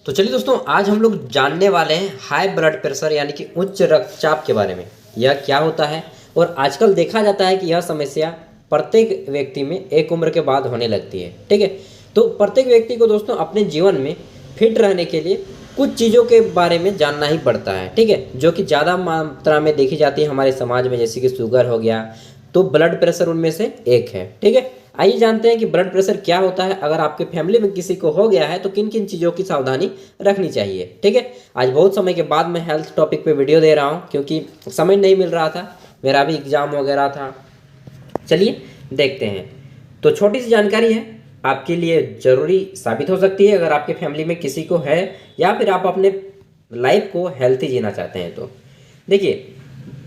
तो चलिए दोस्तों, आज हम लोग जानने वाले हैं हाई ब्लड प्रेशर यानी कि उच्च रक्तचाप के बारे में। यह क्या होता है और आजकल देखा जाता है कि यह समस्या प्रत्येक व्यक्ति में एक उम्र के बाद होने लगती है। ठीक है, तो प्रत्येक व्यक्ति को दोस्तों अपने जीवन में फिट रहने के लिए कुछ चीज़ों के बारे में जानना ही पड़ता है। ठीक है, जो कि ज़्यादा मात्रा में देखी जाती है हमारे समाज में, जैसे कि शुगर हो गया, तो ब्लड प्रेशर उनमें से एक है। ठीक है, आइए जानते हैं कि ब्लड प्रेशर क्या होता है। अगर आपके फैमिली में किसी को हो गया है तो किन किन चीज़ों की सावधानी रखनी चाहिए। ठीक है, आज बहुत समय के बाद मैं हेल्थ टॉपिक पे वीडियो दे रहा हूँ क्योंकि समय नहीं मिल रहा था, मेरा भी एग्ज़ाम वगैरह था। चलिए देखते हैं। तो छोटी सी जानकारी है, आपके लिए ज़रूरी साबित हो सकती है अगर आपके फैमिली में किसी को है या फिर आप अपने लाइफ को हेल्थी जीना चाहते हैं। तो देखिए,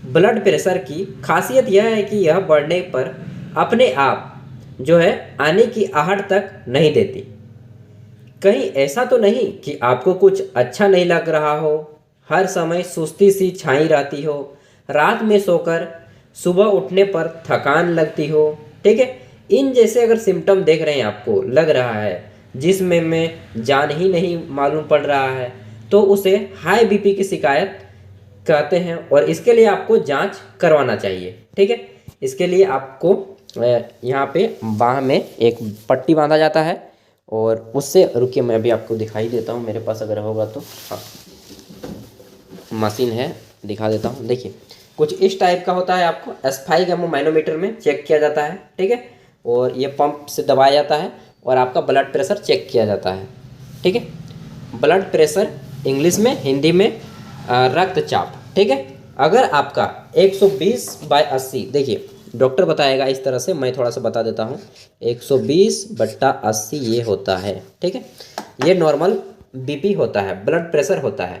ब्लड प्रेशर की खासियत यह है कि यह बढ़ने पर अपने आप जो है आने की आहट तक नहीं देती। कहीं ऐसा तो नहीं कि आपको कुछ अच्छा नहीं लग रहा हो, हर समय सुस्ती सी छाई रहती हो, रात में सोकर सुबह उठने पर थकान लगती हो। ठीक है, इन जैसे अगर सिम्टम देख रहे हैं, आपको लग रहा है जिसमें में जान ही नहीं मालूम पड़ रहा है, तो उसे हाई बीपी की शिकायत कहते हैं और इसके लिए आपको जांच करवाना चाहिए। ठीक है, इसके लिए आपको यहाँ पे बाह में एक पट्टी बांधा जाता है और उससे, रुकिए मैं अभी आपको दिखाई देता हूँ, मेरे पास अगर होगा तो। हाँ, मशीन है, दिखा देता हूँ। देखिए, कुछ इस टाइप का होता है, आपको एस्फाइक एमओ मैनोमीटर में चेक किया जाता है। ठीक है, और ये पंप से दबाया जाता है और आपका ब्लड प्रेशर चेक किया जाता है। ठीक है, ब्लड प्रेशर इंग्लिश में, हिंदी में रक्तचाप। ठीक है, अगर आपका 120/80, देखिए डॉक्टर बताएगा इस तरह से, मैं थोड़ा सा बता देता हूँ। 120/80 ये होता है। ठीक है, ये नॉर्मल बीपी होता है, ब्लड प्रेशर होता है।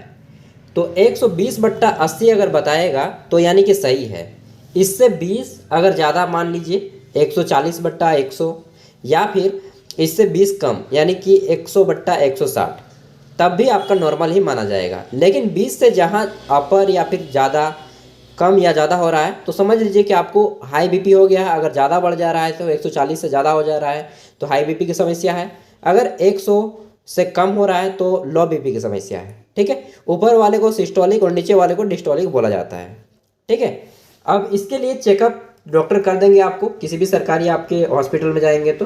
तो 120/80 अगर बताएगा तो यानी कि सही है। इससे 20 अगर ज़्यादा मान लीजिए 140/100, या फिर इससे 20 कम यानी कि 100/160, तब भी आपका नॉर्मल ही माना जाएगा। लेकिन 20 से जहाँ अपर या फिर ज़्यादा, कम या ज़्यादा हो रहा है तो समझ लीजिए कि आपको हाई बीपी हो गया है। अगर ज़्यादा बढ़ जा रहा है तो 140 से ज़्यादा हो जा रहा है तो हाई बीपी की समस्या है। अगर 100 से कम हो रहा है तो लो बीपी की समस्या है। ठीक है, ऊपर वाले को सिस्टोलिक और नीचे वाले को डिस्टोलिक बोला जाता है। ठीक है, अब इसके लिए चेकअप डॉक्टर कर देंगे आपको, किसी भी सरकारी आपके हॉस्पिटल में जाएंगे तो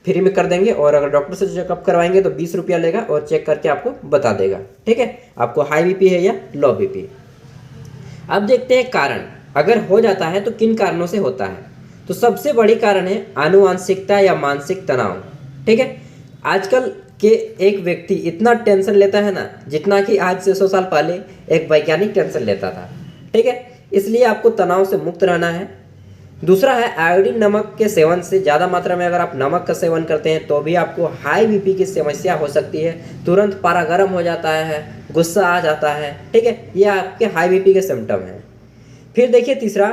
फ्री में कर देंगे, और अगर डॉक्टर से चेकअप करवाएंगे तो 20 रुपया लेगा और चेक करके आपको बता देगा। ठीक है, आपको हाई बीपी है या लो बीपी। अब देखते हैं कारण, अगर हो जाता है तो किन कारणों से होता है। तो सबसे बड़ी कारण है आनुवांशिकता या मानसिक तनाव। ठीक है, आजकल के एक व्यक्ति इतना टेंशन लेता है ना, जितना कि आज से 100 साल पहले एक वैज्ञानिक टेंशन लेता था। ठीक है, इसलिए आपको तनाव से मुक्त रहना है। दूसरा है आयोडीन नमक के सेवन से, ज़्यादा मात्रा में अगर आप नमक का सेवन करते हैं तो भी आपको हाई बीपी की समस्या हो सकती है। तुरंत पारा गर्म हो जाता है, गुस्सा आ जाता है। ठीक है, ये आपके हाई बीपी के सिम्टम हैं। फिर देखिए तीसरा,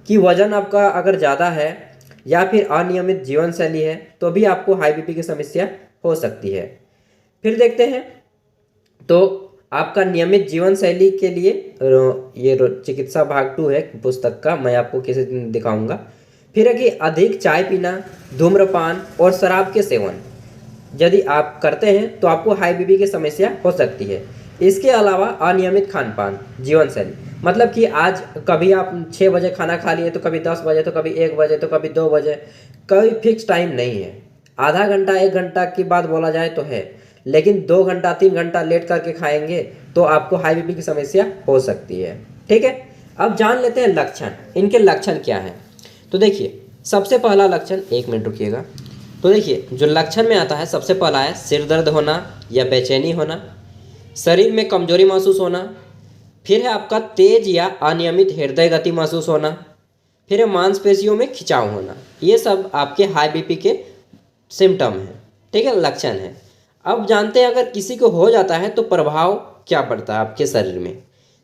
कि वजन आपका अगर ज़्यादा है या फिर अनियमित जीवन शैली है तो भी आपको हाई बीपी की समस्या हो सकती है। फिर देखते हैं, तो आपका नियमित जीवन शैली के लिए ये चिकित्सा भाग 2 है पुस्तक का, मैं आपको किसी दिन दिखाऊंगा। फिर है कि अधिक चाय पीना, धूम्रपान और शराब के सेवन यदि आप करते हैं तो आपको हाई बीपी की समस्या हो सकती है। इसके अलावा अनियमित खान पान, जीवन शैली, मतलब कि आज कभी आप 6 बजे खाना खा लिए तो कभी 10 बजे, तो कभी 1 बजे, तो कभी 2 बजे, कोई फिक्स टाइम नहीं है। आधा घंटा 1 घंटा की बात बोला जाए तो है, लेकिन 2 घंटा 3 घंटा लेट करके खाएंगे तो आपको हाई बीपी की समस्या हो सकती है। ठीक है, अब जान लेते हैं लक्षण, इनके लक्षण क्या हैं। तो देखिए, सबसे पहला लक्षण, 1 मिनट रुकिएगा। तो देखिए, जो लक्षण में आता है सबसे पहला है सिर दर्द होना या बेचैनी होना, शरीर में कमजोरी महसूस होना, फिर है आपका तेज या अनियमित हृदय गति महसूस होना, फिर है मांसपेशियों में खिंचाव होना। ये सब आपके हाई बीपी के सिम्टम हैं। ठीक है, लक्षण है। अब जानते हैं अगर किसी को हो जाता है तो प्रभाव क्या पड़ता है आपके शरीर में।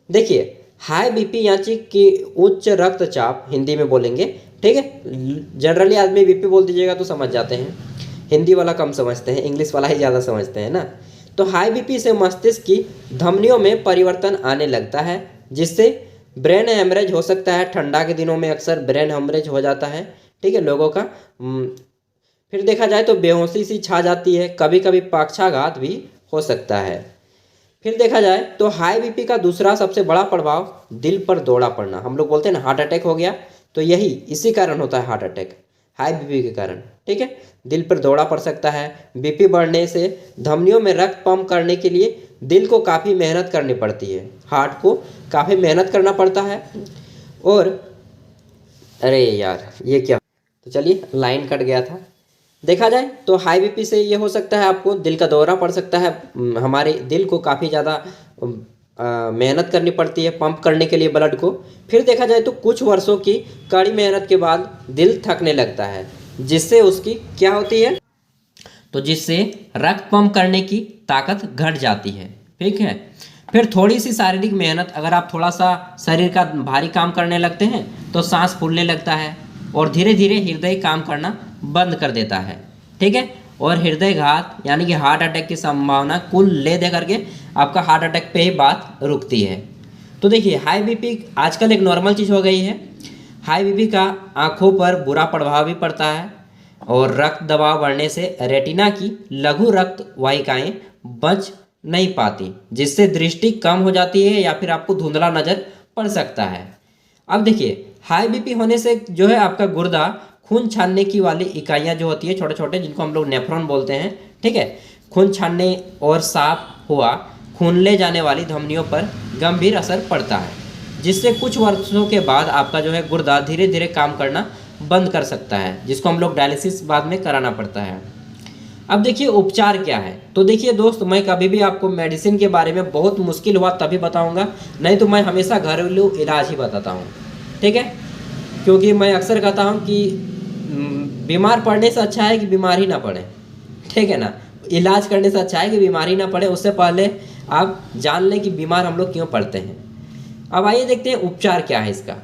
देखिए, हाई बीपी यानी कि उच्च रक्तचाप हिंदी में बोलेंगे। ठीक है, जनरली आदमी बीपी बोल दीजिएगा तो समझ जाते हैं, हिंदी वाला कम समझते हैं, इंग्लिश वाला ही ज़्यादा समझते हैं ना। तो हाई बीपी से मस्तिष्क की धमनियों में परिवर्तन आने लगता है, जिससे ब्रेन हेमरेज हो सकता है। ठंडा के दिनों में अक्सर ब्रेन हेमरेज हो जाता है। ठीक है, लोगों का। फिर देखा जाए तो बेहोशी सी छा जाती है, कभी कभी पक्षाघात भी हो सकता है। फिर देखा जाए तो हाई बीपी का दूसरा सबसे बड़ा प्रभाव दिल पर दौरा पड़ना। हम लोग बोलते हैं ना हार्ट अटैक हो गया, तो यही इसी कारण होता है हार्ट अटैक, हाई बीपी के कारण। ठीक है, दिल पर दौरा पड़ सकता है। बीपी बढ़ने से धमनियों में रक्त पंप करने के लिए दिल को काफ़ी मेहनत करनी पड़ती है, हार्ट को काफ़ी मेहनत करना पड़ता है। और अरे यार ये क्या, तो चलिए लाइन कट गया था। देखा जाए तो हाई बीपी से ये हो सकता है आपको दिल का दौरा पड़ सकता है। हमारे दिल को काफ़ी ज़्यादा मेहनत करनी पड़ती है पंप करने के लिए ब्लड को। फिर देखा जाए तो कुछ वर्षों की कड़ी मेहनत के बाद दिल थकने लगता है, जिससे उसकी क्या होती है, तो जिससे रक्त पंप करने की ताकत घट जाती है। ठीक है, फिर थोड़ी सी शारीरिक मेहनत, अगर आप थोड़ा सा शरीर का भारी काम करने लगते हैं तो सांस फूलने लगता है और धीरे धीरे हृदय काम करना बंद कर देता है। ठीक है, और हृदय घात यानी कि हार्ट अटैक की संभावना कुल ले दे करके आपका हार्ट अटैक पे ही बात रुकती है। तो देखिए हाई बीपी आजकल एक नॉर्मल चीज़ हो गई है। हाई बीपी का आँखों पर बुरा प्रभाव भी पड़ता है और रक्त दबाव बढ़ने से रेटिना की लघु रक्त वाहिकाएँ बच नहीं पाती, जिससे दृष्टि कम हो जाती है या फिर आपको धुंधला नज़र पड़ सकता है। अब देखिए हाई बीपी होने से जो है आपका गुर्दा खून छानने की वाली इकाइयाँ जो होती है छोटे छोटे, जिनको हम लोग नेफ्रॉन बोलते हैं। ठीक है, खून छानने और साफ हुआ खून ले जाने वाली धमनियों पर गंभीर असर पड़ता है, जिससे कुछ वर्षों के बाद आपका जो है गुर्दा धीरे धीरे काम करना बंद कर सकता है, जिसको हम लोग डायलिसिस बाद में कराना पड़ता है। अब देखिए उपचार क्या है। तो देखिए दोस्त, मैं कभी भी आपको मेडिसिन के बारे में बहुत मुश्किल हुआ तभी बताऊंगा, नहीं तो मैं हमेशा घरेलू इलाज ही बताता हूँ। ठीक है, क्योंकि मैं अक्सर कहता हूँ कि बीमार पड़ने से अच्छा है कि बीमार ही ना पड़े। ठीक है ना, इलाज करने से अच्छा है कि बीमारी ना पड़े, उससे पहले आप जान लें कि बीमार हम लोग क्यों पड़ते हैं। अब आइए देखते हैं उपचार क्या है इसका।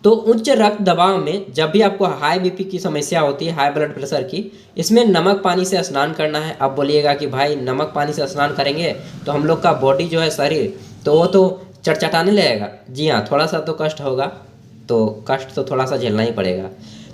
तो उच्च रक्त दबाव में जब भी आपको हाई बीपी की समस्या होती है, हाई ब्लड प्रेशर की, इसमें नमक पानी से स्नान करना है। अब बोलिएगा कि भाई नमक पानी से स्नान करेंगे तो हम लोग का बॉडी जो है शरीर तो वो तो चटचटाने लगेगा। जी हाँ, थोड़ा सा तो कष्ट होगा, तो कष्ट तो थोड़ा सा झेलना ही पड़ेगा।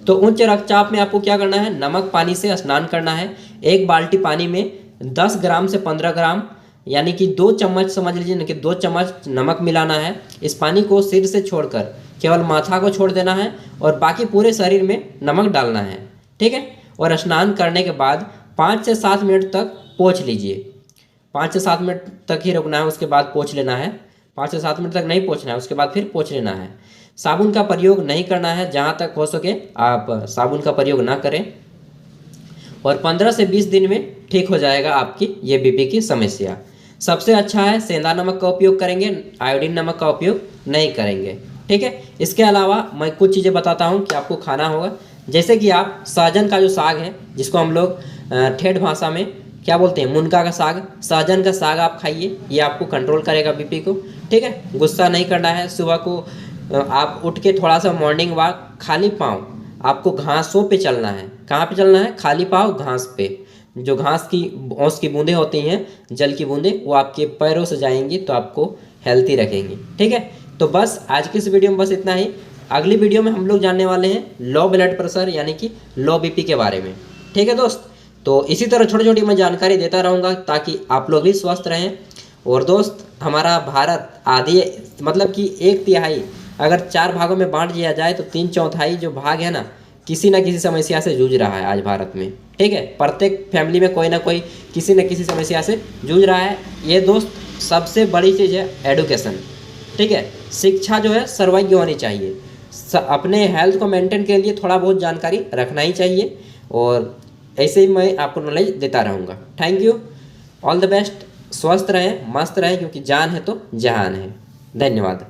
तो उच्च रक्तचाप में आपको क्या करना है, नमक पानी से स्नान करना है। एक बाल्टी पानी में 10 ग्राम से 15 ग्राम यानी कि 2 चम्मच समझ लीजिए ना कि 2 चम्मच नमक मिलाना है। इस पानी को सिर से छोड़कर केवल माथा को छोड़ देना है और बाकी पूरे शरीर में नमक डालना है। ठीक है, और स्नान करने के बाद 5 से 7 मिनट तक पोंछ लीजिए। 5 से 7 मिनट तक ही रुकना है, उसके बाद पोंछ लेना है। 5 से 7 मिनट तक नहीं पोंछना है, उसके बाद फिर पोंछ लेना है। साबुन का प्रयोग नहीं करना है, जहाँ तक हो सके आप साबुन का प्रयोग ना करें। और 15 से 20 दिन में ठीक हो जाएगा आपकी ये बीपी की समस्या। सबसे अच्छा है सेंधा नमक का उपयोग करेंगे, आयोडीन नमक का उपयोग नहीं करेंगे। ठीक है, इसके अलावा मैं कुछ चीज़ें बताता हूँ कि आपको खाना होगा। जैसे कि आप सहजन का जो साग है, जिसको हम लोग ठेठ भाषा में क्या बोलते हैं, मुनगा का साग, सहजन का साग आप खाइए, ये आपको कंट्रोल करेगा बीपी को। ठीक है, गुस्सा नहीं करना है। सुबह को आप उठ के थोड़ा सा मॉर्निंग वॉक खाली पाँव आपको घासों पे चलना है। कहाँ पे चलना है, खाली पाँव घास पे। जो घास की ओस की बूंदें होती हैं, जल की बूंदें, वो आपके पैरों से जाएंगी तो आपको हेल्थी रखेंगी। ठीक है, तो बस आज की इस वीडियो में बस इतना ही। अगली वीडियो में हम लोग जानने वाले हैं लो ब्लड प्रेशर यानी कि लो बीपी के बारे में। ठीक है दोस्त, तो इसी तरह छोटी छोटी मैं जानकारी देता रहूँगा ताकि आप लोग भी स्वस्थ रहें। और दोस्त, हमारा भारत आधी मतलब कि 1/3 अगर 4 भागों में बांट दिया जाए तो 3/4 जो भाग है ना, किसी न किसी समस्या से जूझ रहा है आज भारत में। ठीक है, प्रत्येक फैमिली में कोई ना कोई किसी न किसी समस्या से जूझ रहा है। ये दोस्त सबसे बड़ी चीज़ है एडुकेशन। ठीक है, शिक्षा जो है सर्वज्ञ होनी चाहिए। अपने हेल्थ को मेंटेन के लिए थोड़ा बहुत जानकारी रखना ही चाहिए, और ऐसे ही मैं आपको नॉलेज देता रहूँगा। Thank you, all the best. स्वस्थ रहें, मस्त रहें, क्योंकि जान है तो जहान है। धन्यवाद।